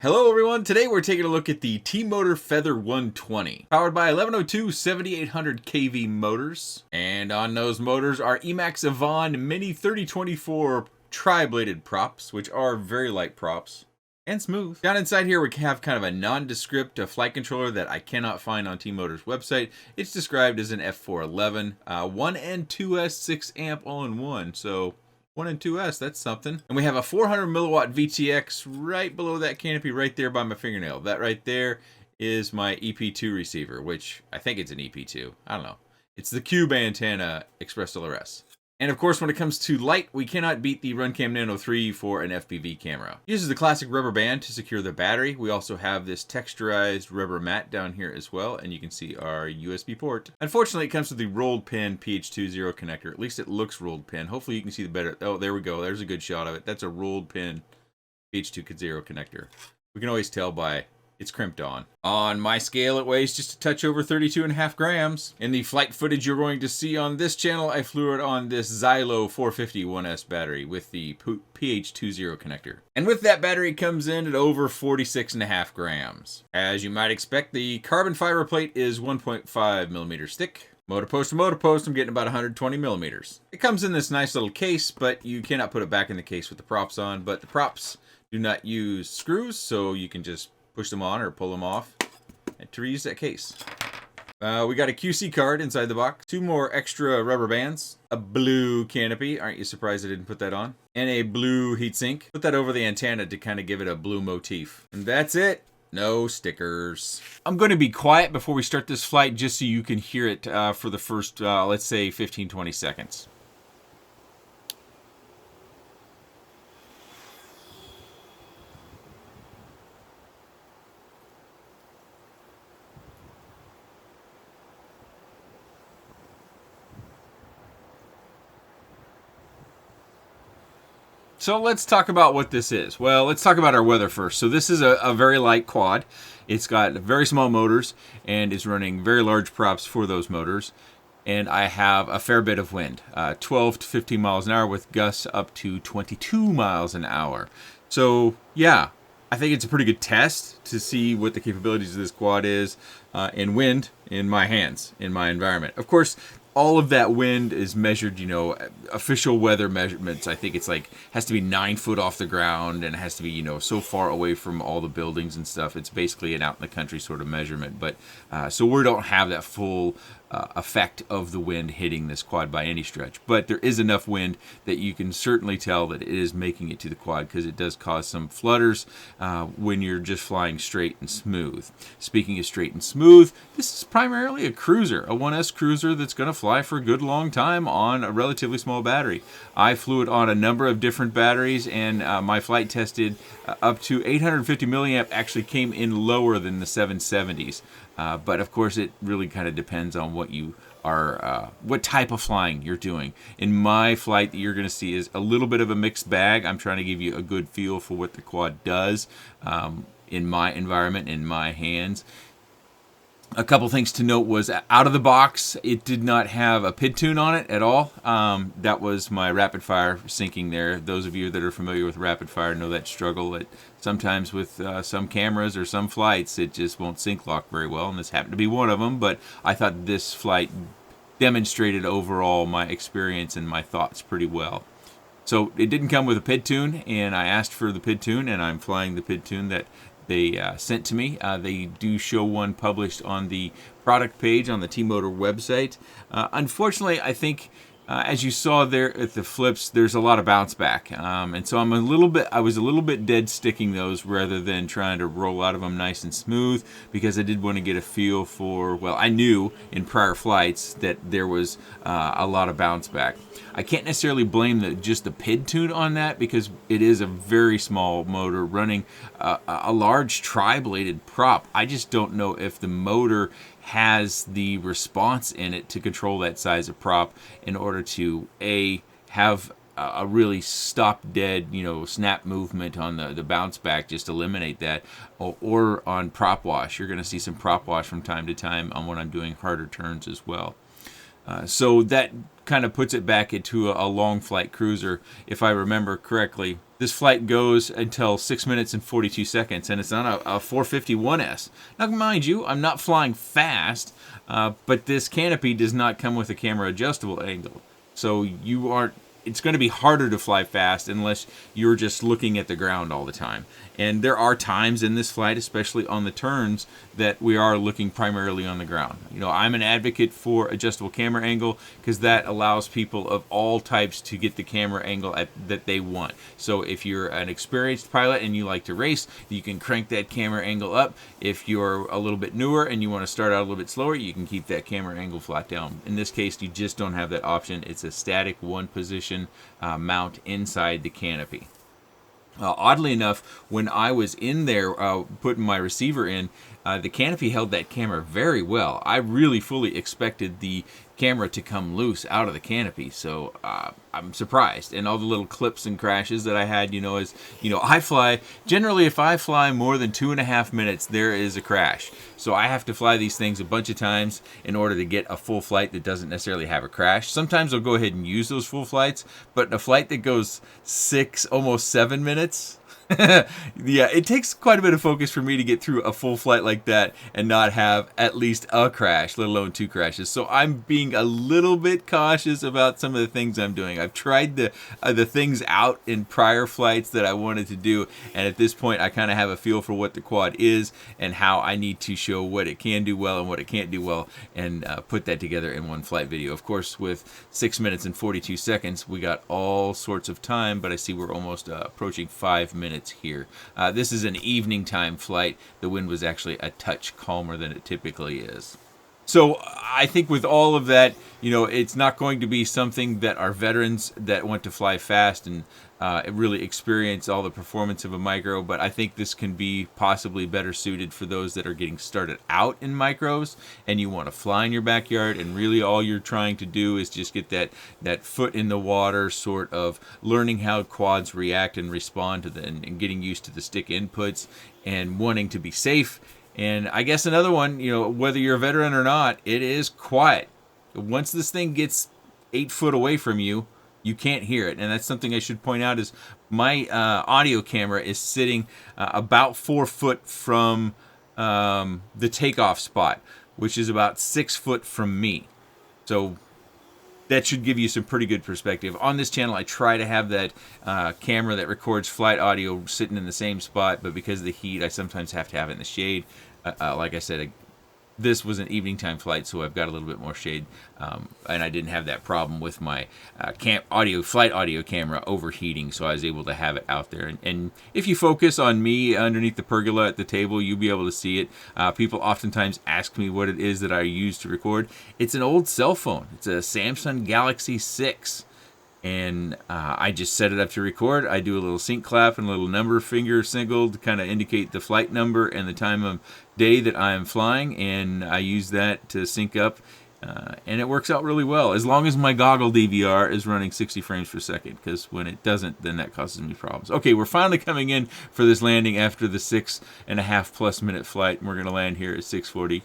Hello everyone, today we're taking a look at the T-Motor Feather 120, powered by 1102 7800 kV motors, and on those motors are Emax Avon Mini 3024 tri-bladed props, which are very light props and smooth. Down inside here we have kind of a nondescript flight controller that I cannot find on T-Motor's website. It's described as an F411, 1 and 2S 6 amp all in one, so 1 and 2S, that's something. And we have a 400 milliwatt VTX right below that canopy right there by my fingernail. That right there is my EP2 receiver, which I think it's an EP2. I don't know. It's the Cube antenna Express LRS. And of course, when it comes to light, we cannot beat the Runcam Nano 3 for an FPV camera. It uses the classic rubber band to secure the battery. We also have this texturized rubber mat down here as well, and you can see our USB port. Unfortunately, it comes with the rolled pin PH20 connector. At least it looks rolled pin. Hopefully you can see the better. Oh, there we go. There's a good shot of it. That's a rolled pin PH20 connector. We can always tell by it's crimped on. On my scale, it weighs just a touch over 32.5 grams. In the flight footage you're going to see on this channel, I flew it on this Xylo 450 1S battery with the PH20 connector. And with that battery, it comes in at over 46.5 grams. As you might expect, the carbon fiber plate is 1.5 millimeters thick. Motor post to motor post, I'm getting about 120 millimeters. It comes in this nice little case, but you cannot put it back in the case with the props on. But the props do not use screws, so you can just push them on or pull them off to reuse that case. We got a QC card inside the box, 2 more extra rubber bands, a blue canopy, aren't you surprised I didn't put that on, and a blue heatsink. Put that over the antenna to kind of give it a blue motif. And that's it. No stickers. I'm going to be quiet before we start this flight just so you can hear it for the first, let's say, 15-20 seconds. So let's talk about what this is. Well, let's talk about our weather first. So this is a very light quad. It's got very small motors and is running very large props for those motors. And I have a fair bit of wind, 12 to 15 miles an hour with gusts up to 22 miles an hour. So yeah, I think it's a pretty good test to see what the capabilities of this quad is in wind in my hands, in my environment. Of course, all of that wind is measured, you know, official weather measurements. I think it's like, has to be 9 foot off the ground and it has to be, you know, so far away from all the buildings and stuff. It's basically an out in the country sort of measurement. But so we don't have that full effect of the wind hitting this quad by any stretch. But there is enough wind that you can certainly tell that it is making it to the quad, because it does cause some flutters when you're just flying straight and smooth. Speaking of straight and smooth, this is primarily a cruiser, a 1S cruiser that's going to fly for a good long time on a relatively small battery. I flew it on a number of different batteries, and my flight tested up to 850 milliamp actually came in lower than the 770s. But of course, it really kind of depends on what you are, what type of flying you're doing. In my flight, that you're going to see is a little bit of a mixed bag. I'm trying to give you a good feel for what the quad does in my environment, in my hands. A couple things to note was out of the box, it did not have a PID tune on it at all. That was my rapid fire syncing there. Those of you that are familiar with rapid fire know that struggle. That sometimes with some cameras or some flights, it just won't sync lock very well, and this happened to be one of them. But I thought this flight demonstrated overall my experience and my thoughts pretty well. So it didn't come with a PID tune, and I asked for the PID tune, and I'm flying the PID tune that they sent to me. They do show one published on the product page on the T-Motor website. Unfortunately, I think as you saw there at the flips, there's a lot of bounce back, and so I was a little bit dead sticking those rather than trying to roll out of them nice and smooth, because I did want to get a feel for, well, I knew in prior flights that there was a lot of bounce back. I can't necessarily blame just the PID tune on that, because it is a very small motor running a large tri-bladed prop. I just don't know if the motor has the response in it to control that size of prop in order to have a really stop dead, you know, snap movement on the bounce back, just eliminate that, or on prop wash. You're going to see some prop wash from time to time on when I'm doing harder turns as well. So that kind of puts it back into a long flight cruiser. If I remember correctly, This flight goes until 6 minutes and 42 seconds, and it's on a 451S. Now, mind you, I'm not flying fast, but this canopy does not come with a camera adjustable angle. So you aren't. It's going to be harder to fly fast unless you're just looking at the ground all the time. And there are times in this flight, especially on the turns, that we are looking primarily on the ground. You know, I'm an advocate for adjustable camera angle because that allows people of all types to get the camera angle that they want. So if you're an experienced pilot and you like to race, you can crank that camera angle up. If you're a little bit newer and you want to start out a little bit slower, you can keep that camera angle flat down. In this case, you just don't have that option. It's a static one position mount inside the canopy. Oddly enough, when I was in there putting my receiver in, the canopy held that camera very well. I really fully expected the camera to come loose out of the canopy, so I'm surprised. And all the little clips and crashes that I had, I fly, generally if I fly more than 2.5 minutes, there is a crash. So I have to fly these things a bunch of times in order to get a full flight that doesn't necessarily have a crash. Sometimes I'll go ahead and use those full flights, but a flight that goes 6, almost 7 minutes, yeah, it takes quite a bit of focus for me to get through a full flight like that and not have at least a crash, let alone 2 crashes. So I'm being a little bit cautious about some of the things I'm doing. I've tried the things out in prior flights that I wanted to do, and at this point I kind of have a feel for what the quad is and how I need to show what it can do well and what it can't do well, and put that together in one flight video. Of course, with 6 minutes and 42 seconds, we got all sorts of time, but I see we're almost approaching 5 minutes here. This is an evening time flight. The wind was actually a touch calmer than it typically is. So I think with all of that, it's not going to be something that our veterans that want to fly fast and really experience all the performance of a micro, but I think this can be possibly better suited for those that are getting started out in micros and you want to fly in your backyard, and really all you're trying to do is just get that foot in the water, sort of learning how quads react and respond to and getting used to the stick inputs and wanting to be safe. And I guess another one, whether you're a veteran or not, it is quiet. Once this thing gets 8 foot away from you, you can't hear it. And that's something I should point out is my audio camera is sitting about 4 foot from the takeoff spot, which is about 6 foot from me. So that should give you some pretty good perspective. On this channel, I try to have that camera that records flight audio sitting in the same spot, but because of the heat, I sometimes have to have it in the shade. Like I said, this was an evening time flight, so I've got a little bit more shade, and I didn't have that problem with my flight audio camera overheating, so I was able to have it out there. And if you focus on me underneath the pergola at the table, you'll be able to see it. People oftentimes ask me what it is that I use to record. It's an old cell phone. It's a Samsung Galaxy 6. And I just set it up to record. I do a little sync clap and a little number finger signal to kind of indicate the flight number and the time of day that I am flying, and I use that to sync up, and it works out really well as long as my goggle DVR is running 60 frames per second, because when it doesn't, then that causes me problems. Okay, we're finally coming in for this landing after the 6.5+ minute flight, and we're going to land here at 6:40.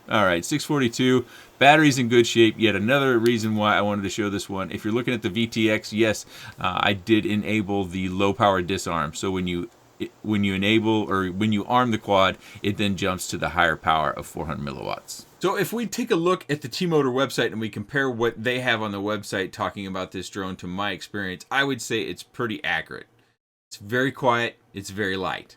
All right, 6:42. Battery's in good shape. Yet another reason why I wanted to show this one. If you're looking at the VTX, yes, I did enable the low power disarm. So when you enable, or when you arm the quad, it then jumps to the higher power of 400 milliwatts. So if we take a look at the T-Motor website and we compare what they have on the website talking about this drone to my experience, I would say it's pretty accurate. It's very quiet. It's very light.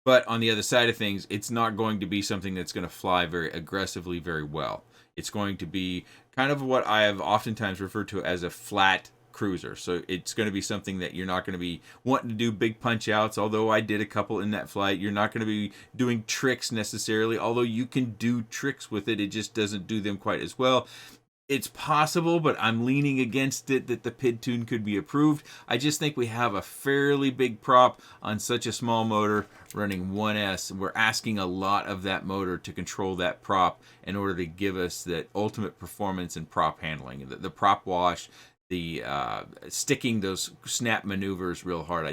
But on the other side of things, it's not going to be something that's going to fly very aggressively very well. It's going to be kind of what I have oftentimes referred to as a flat cruiser. So it's going to be something that you're not going to be wanting to do big punch outs, although I did a couple in that flight. You're not going to be doing tricks necessarily, although you can do tricks with it. It just doesn't do them quite as well. It's possible, but I'm leaning against it that the PID tune could be approved. I just think we have a fairly big prop on such a small motor running 1S. We're asking a lot of that motor to control that prop in order to give us that ultimate performance and prop handling. The prop wash, the sticking those snap maneuvers real hard.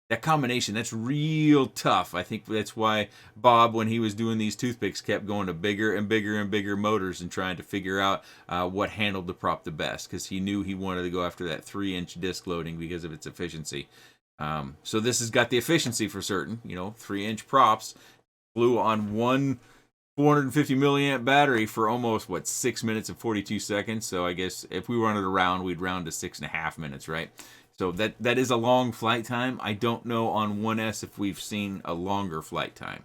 that combination, that's real tough. I think that's why Bob, when he was doing these toothpicks, kept going to bigger and bigger and bigger motors and trying to figure out what handled the prop the best, because he knew he wanted to go after that 3-inch disc loading because of its efficiency. So this has got the efficiency for certain. 3-inch props flew on one 450 milliamp battery for almost 6 minutes and 42 seconds. So I guess if we run it around, we'd round to 6.5 minutes, right? So that is a long flight time. I don't know on 1S if we've seen a longer flight time.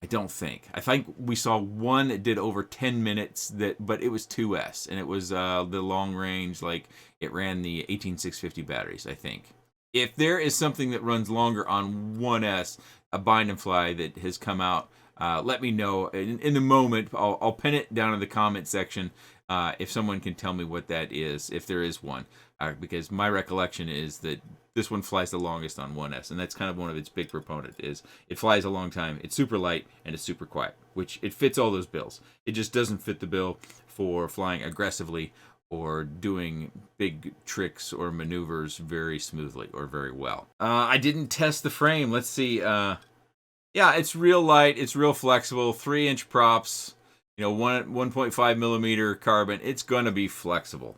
I don't think. I think we saw one that did over 10 minutes, but it was 2S, and it was the long range, like it ran the 18650 batteries, I think. If there is something that runs longer on 1S, a bind and fly that has come out, let me know. In the moment, I'll pin it down in the comment section if someone can tell me what that is, if there is one. Because my recollection is that this one flies the longest on 1S, and that's kind of one of its big proponents. Is it flies a long time, it's super light, and it's super quiet, which it fits all those bills. It just doesn't fit the bill for flying aggressively or doing big tricks or maneuvers very smoothly or very well. I didn't test the frame. Let's see. Yeah, it's real light. It's real flexible. 3-inch props. 1.5 millimeter carbon. It's going to be flexible.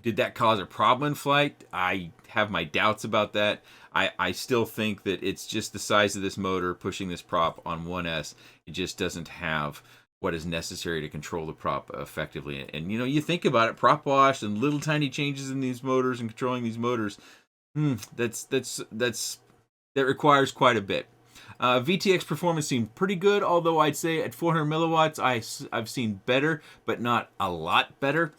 Did that cause a problem in flight? I have my doubts about that. I still think that it's just the size of this motor pushing this prop on 1S. It just doesn't have what is necessary to control the prop effectively. And you think about it, prop wash and little tiny changes in these motors and controlling these motors, that requires quite a bit. VTX performance seemed pretty good, although I'd say at 400 milliwatts I've seen better, but not a lot better.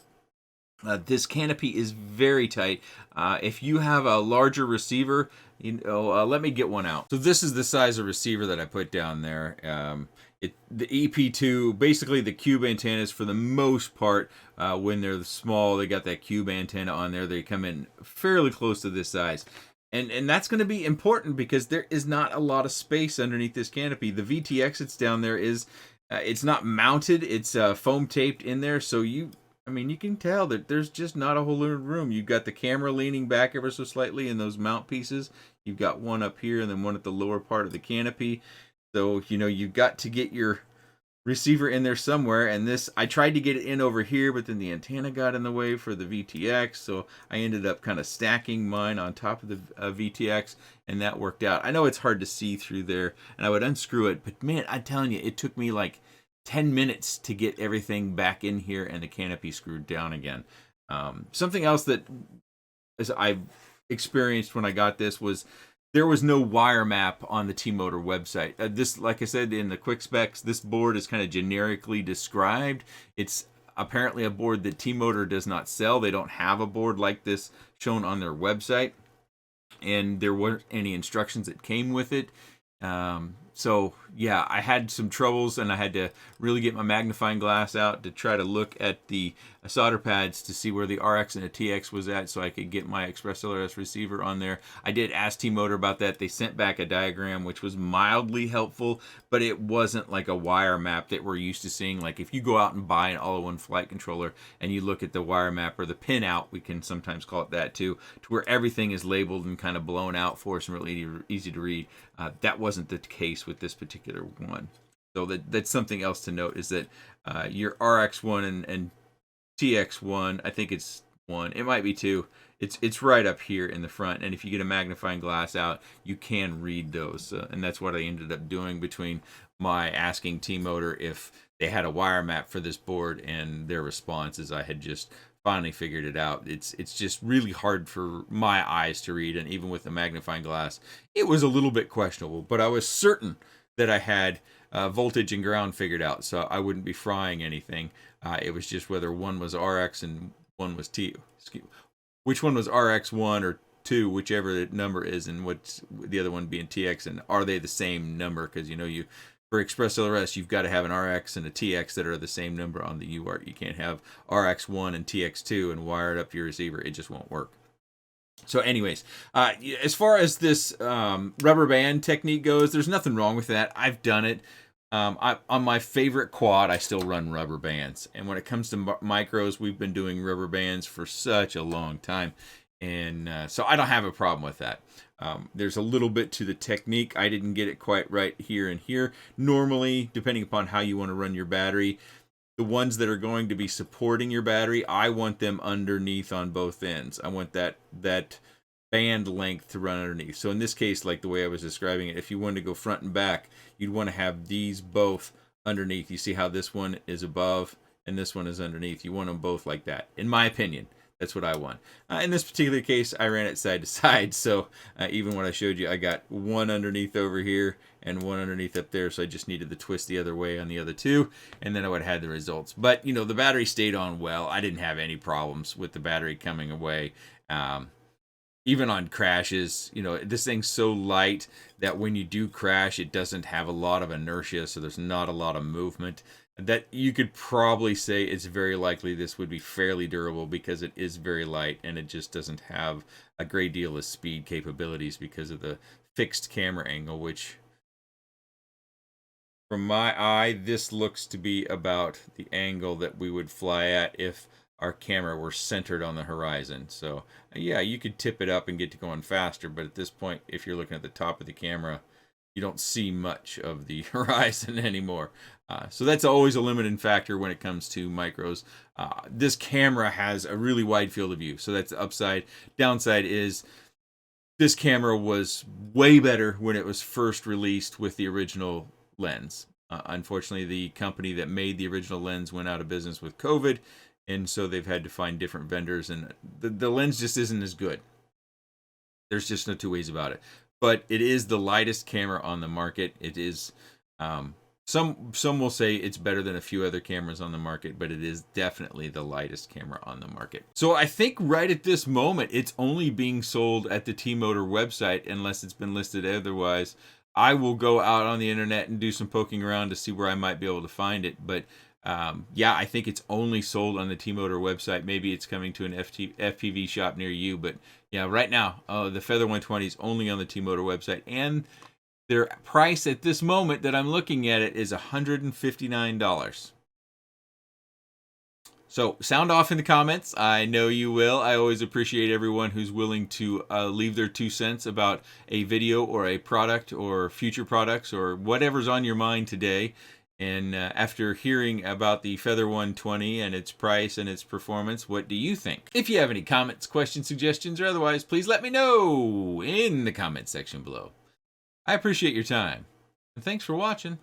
This canopy is very tight. If you have a larger receiver, let me get one out. So this is the size of receiver that I put down there. The EP2, basically the cube antennas for the most part, when they're small, they got that cube antenna on there. They come in fairly close to this size. And that's going to be important because there is not a lot of space underneath this canopy. The VTX that's down there is, it's not mounted. It's foam taped in there. So you can tell that there's just not a whole lot of room. You've got the camera leaning back ever so slightly in those mount pieces. You've got one up here and then one at the lower part of the canopy. So, you've got to get your receiver in there somewhere. And this, I tried to get it in over here, but then the antenna got in the way for the VTX. So I ended up kind of stacking mine on top of the VTX, and that worked out. I know it's hard to see through there, and I would unscrew it. But man, I'm telling you, it took me like 10 minutes to get everything back in here and the canopy screwed down again. Something else that I experienced when I got this was there was no wire map on the T-Motor website. This, like I said in the quick specs, this board is kind of generically described. It's apparently a board that T-Motor does not sell. They don't have a board like this shown on their website, and there weren't any instructions that came with it. So yeah, I had some troubles, and I had to really get my magnifying glass out to try to look at the solder pads to see where the RX and the TX was at, so I could get my XpressLRS receiver on there. I did ask T-Motor about that. They sent back a diagram, which was mildly helpful, but it wasn't like a wire map that we're used to seeing. Like if you go out and buy an all-in-one flight controller and you look at the wire map, or the pin out, we can sometimes call it that too, to where everything is labeled and kind of blown out for us and really easy to read. That wasn't the case with this particular one. So that's something else to note, is that your RX1 and TX1, I think it's 1, it might be 2, it's right up here in the front, and if you get a magnifying glass out, you can read those, and that's what I ended up doing between my asking T-Motor if they had a wire map for this board and their response is I had just finally figured it out. It's just really hard for my eyes to read, and even with the magnifying glass, it was a little bit questionable, but I was certain that I had voltage and ground figured out, so I wouldn't be frying anything. It was just whether one was RX and one was which one was RX1 or 2, whichever the number is, and what's the other one being TX, and are they the same number? Because you for XpressLRS, you've got to have an RX and a TX that are the same number on the UART. You can't have RX1 and TX2 and wire it up your receiver. It just won't work. So anyways, as far as this rubber band technique goes, there's nothing wrong with that. I've done it. On my favorite quad, I still run rubber bands. And when it comes to micros, we've been doing rubber bands for such a long time. And so I don't have a problem with that. There's a little bit to the technique. I didn't get it quite right here and here. Normally, depending upon how you want to run your battery, the ones that are going to be supporting your battery, I want them underneath on both ends. I want that band length to run underneath. So in this case, like the way I was describing it, if you wanted to go front and back, you'd want to have these both underneath. You see how this one is above and this one is underneath. You want them both like that, in my opinion. That's what I want. In this particular case, I ran it side to side, so even when I showed you, I got one underneath over here and one underneath up there, so I just needed to twist the other way on the other two, and then I would have had the results. But, you know, the battery stayed on well. I didn't have any problems with the battery coming away. Even on crashes, you know, this thing's so light that when you do crash, it doesn't have a lot of inertia, so there's not a lot of movement. That you could probably say it's very likely this would be fairly durable because it is very light and it just doesn't have a great deal of speed capabilities because of the fixed camera angle, which from my eye, this looks to be about the angle that we would fly at if our camera were centered on the horizon. So yeah, you could tip it up and get to going faster, but at this point, if you're looking at the top of the camera, you don't see much of the horizon anymore. So that's always a limiting factor when it comes to micros. This camera has a really wide field of view, so that's the upside. Downside is this camera was way better when it was first released with the original lens. Unfortunately, the company that made the original lens went out of business with COVID, and so they've had to find different vendors, and the lens just isn't as good. There's just no two ways about it. But it is the lightest camera on the market. It is, some will say it's better than a few other cameras on the market, but it is definitely the lightest camera on the market. So I think right at this moment, it's only being sold at the T-Motor website unless it's been listed otherwise. I will go out on the internet and do some poking around to see where I might be able to find it. But yeah, I think it's only sold on the T-Motor website. Maybe it's coming to an FPV shop near you, but yeah, right now, the Feather 120 is only on the T-Motor website, and their price at this moment that I'm looking at it is $159. So sound off in the comments. I know you will. I always appreciate everyone who's willing to leave their 2 cents about a video or a product or future products or whatever's on your mind today. And after hearing about the Feather 120 and its price and its performance, what do you think? If you have any comments, questions, suggestions, or otherwise, please let me know in the comment section below. I appreciate your time, and thanks for watching.